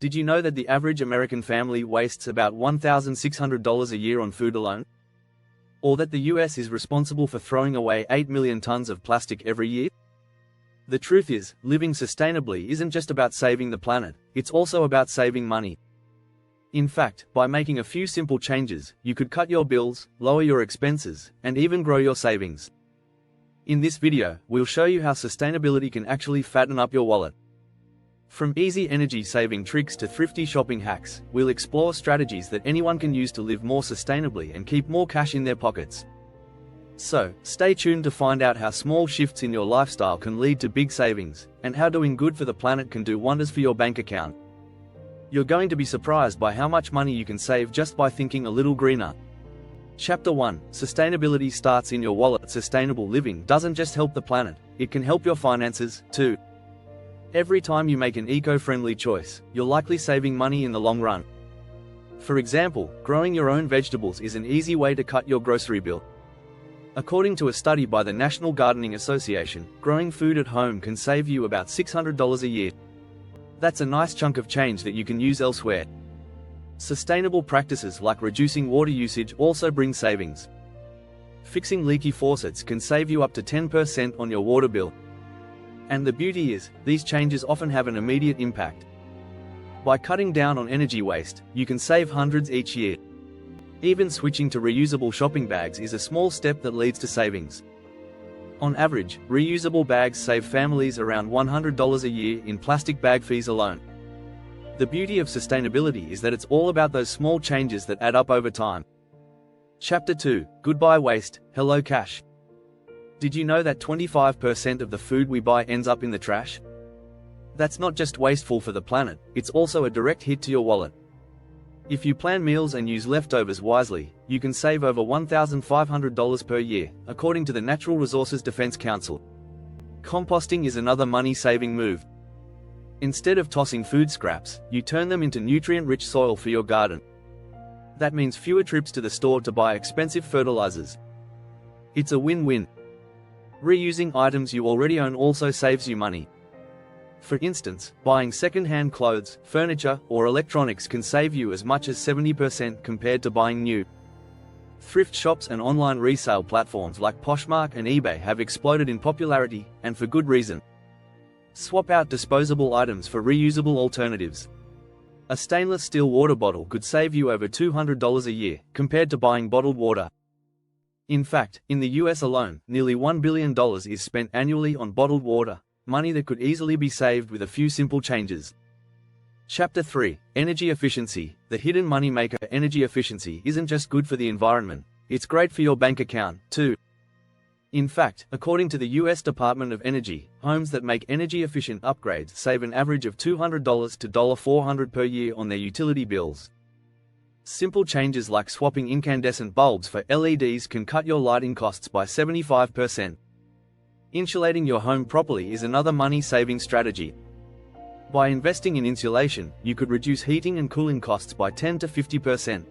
Did you know that the average American family wastes about $1,600 a year on food alone? Or that the US is responsible for throwing away 8 million tons of plastic every year? The truth is, living sustainably isn't just about saving the planet, it's also about saving money. In fact, by making a few simple changes, you could cut your bills, lower your expenses, and even grow your savings. In this video, we'll show you how sustainability can actually fatten up your wallet. From easy energy-saving tricks to thrifty shopping hacks, we'll explore strategies that anyone can use to live more sustainably and keep more cash in their pockets. So, stay tuned to find out how small shifts in your lifestyle can lead to big savings, and how doing good for the planet can do wonders for your bank account. You're going to be surprised by how much money you can save just by thinking a little greener. Chapter 1: Sustainability starts in your wallet. Sustainable living doesn't just help the planet, it can help your finances, too. Every time you make an eco-friendly choice, you're likely saving money in the long run. For example, growing your own vegetables is an easy way to cut your grocery bill. According to a study by the National Gardening Association, growing food at home can save you about $600 a year. That's a nice chunk of change that you can use elsewhere. Sustainable practices like reducing water usage also bring savings. Fixing leaky faucets can save you up to 10% on your water bill. And the beauty is, these changes often have an immediate impact. By cutting down on energy waste, you can save hundreds each year. Even switching to reusable shopping bags is a small step that leads to savings. On average, reusable bags save families around $100 a year in plastic bag fees alone. The beauty of sustainability is that it's all about those small changes that add up over time. Chapter 2: Goodbye waste, hello cash. Did you know that 25% of the food we buy ends up in the trash? That's not just wasteful for the planet, it's also a direct hit to your wallet. If you plan meals and use leftovers wisely, you can save over $1,500 per year, according to the Natural Resources Defense Council. Composting is another money-saving move. Instead of tossing food scraps, you turn them into nutrient-rich soil for your garden. That means fewer trips to the store to buy expensive fertilizers. It's a win-win. Reusing items you already own also saves you money. For instance, buying second-hand clothes, furniture, or electronics can save you as much as 70% compared to buying new. Thrift shops and online resale platforms like Poshmark and eBay have exploded in popularity, and for good reason. Swap out disposable items for reusable alternatives. A stainless steel water bottle could save you over $200 a year, compared to buying bottled water. In fact, in the US alone, nearly $1 billion is spent annually on bottled water, money that could easily be saved with a few simple changes. Chapter 3: Energy efficiency, the hidden money maker. Energy efficiency isn't just good for the environment, it's great for your bank account, too. In fact, according to the US Department of Energy, homes that make energy-efficient upgrades save an average of $200 to $400 per year on their utility bills. Simple changes like swapping incandescent bulbs for LEDs can cut your lighting costs by 75%. Insulating your home properly is another money-saving strategy. By investing in insulation, you could reduce heating and cooling costs by 10 to 50%.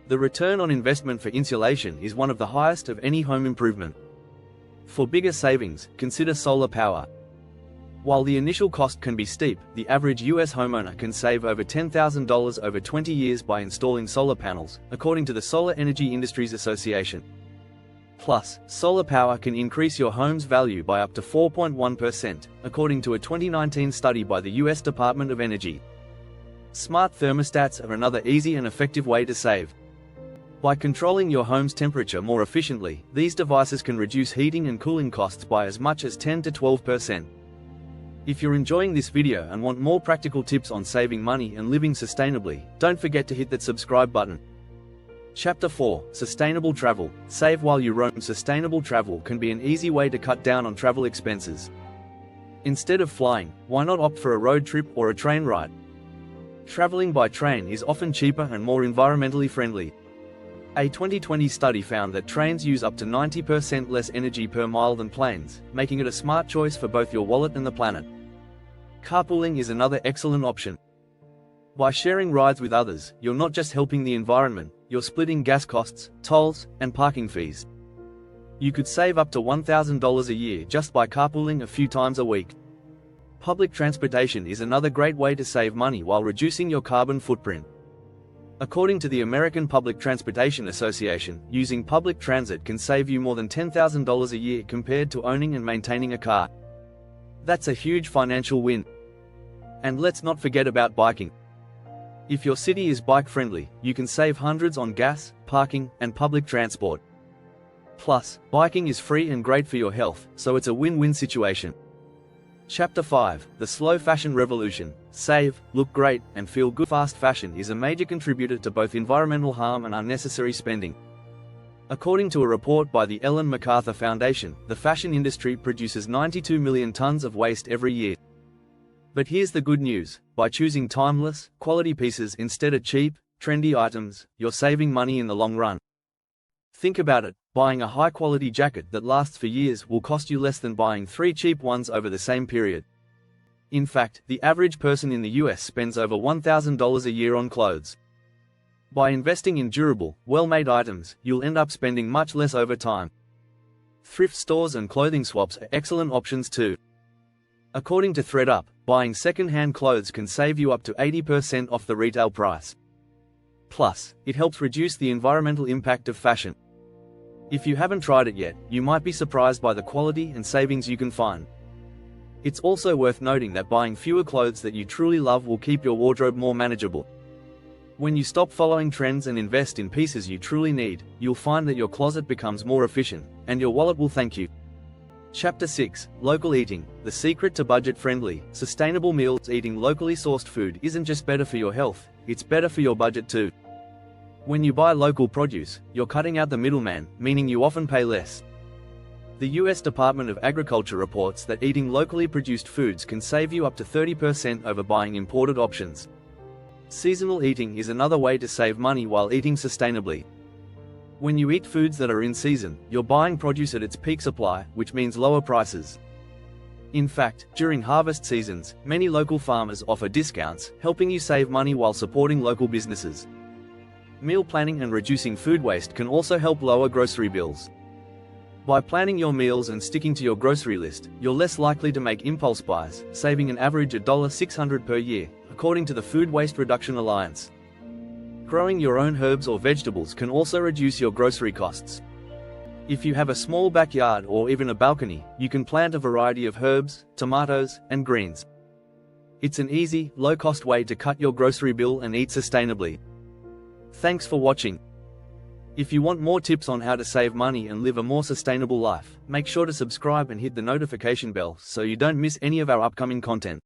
The return on investment for insulation is one of the highest of any home improvement. For bigger savings, consider solar power. While the initial cost can be steep, the average US homeowner can save over $10,000 over 20 years by installing solar panels, according to the Solar Energy Industries Association. Plus, solar power can increase your home's value by up to 4.1%, according to a 2019 study by the US Department of Energy. Smart thermostats are another easy and effective way to save. By controlling your home's temperature more efficiently, these devices can reduce heating and cooling costs by as much as 10 to 12%. If you're enjoying this video and want more practical tips on saving money and living sustainably, don't forget to hit that subscribe button. Chapter 4: Sustainable travel, save while you roam. Sustainable travel can be an easy way to cut down on travel expenses. Instead of flying, why not opt for a road trip or a train ride? Traveling by train is often cheaper and more environmentally friendly. A 2020 study found that trains use up to 90% less energy per mile than planes, making it a smart choice for both your wallet and the planet. Carpooling is another excellent option. By sharing rides with others, you're not just helping the environment, you're splitting gas costs, tolls, and parking fees. You could save up to $1,000 a year just by carpooling a few times a week. Public transportation is another great way to save money while reducing your carbon footprint. According to the American Public Transportation Association, using public transit can save you more than $10,000 a year compared to owning and maintaining a car. That's a huge financial win. And let's not forget about biking. If your city is bike-friendly, you can save hundreds on gas, parking, and public transport. Plus, biking is free and great for your health, so it's a win-win situation. Chapter 5: The Slow Fashion Revolution. Save, look great, and feel good. Fast fashion is a major contributor to both environmental harm and unnecessary spending. According to a report by the Ellen MacArthur Foundation, the fashion industry produces 92 million tons of waste every year. But here's the good news: by choosing timeless, quality pieces instead of cheap, trendy items, you're saving money in the long run. Think about it, buying a high-quality jacket that lasts for years will cost you less than buying 3 cheap ones over the same period. In fact, the average person in the US spends over $1,000 a year on clothes. By investing in durable, well-made items, you'll end up spending much less over time. Thrift stores and clothing swaps are excellent options too. According to ThredUp, buying second-hand clothes can save you up to 80% off the retail price. Plus, it helps reduce the environmental impact of fashion. If you haven't tried it yet, you might be surprised by the quality and savings you can find. It's also worth noting that buying fewer clothes that you truly love will keep your wardrobe more manageable. When you stop following trends and invest in pieces you truly need, you'll find that your closet becomes more efficient, and your wallet will thank you. Chapter 6: Local Eating. The secret to budget-friendly, sustainable meals. Eating locally sourced food isn't just better for your health, it's better for your budget too. When you buy local produce, you're cutting out the middleman, meaning you often pay less. The US Department of Agriculture reports that eating locally produced foods can save you up to 30% over buying imported options. Seasonal eating is another way to save money while eating sustainably. When you eat foods that are in season, you're buying produce at its peak supply, which means lower prices. In fact, during harvest seasons, many local farmers offer discounts, helping you save money while supporting local businesses. Meal planning and reducing food waste can also help lower grocery bills. By planning your meals and sticking to your grocery list, you're less likely to make impulse buys, saving an average of $600 per year, according to the Food Waste Reduction Alliance. Growing your own herbs or vegetables can also reduce your grocery costs. If you have a small backyard or even a balcony, you can plant a variety of herbs, tomatoes, and greens. It's an easy, low-cost way to cut your grocery bill and eat sustainably. Thanks for watching. If you want more tips on how to save money and live a more sustainable life, make sure to subscribe and hit the notification bell so you don't miss any of our upcoming content.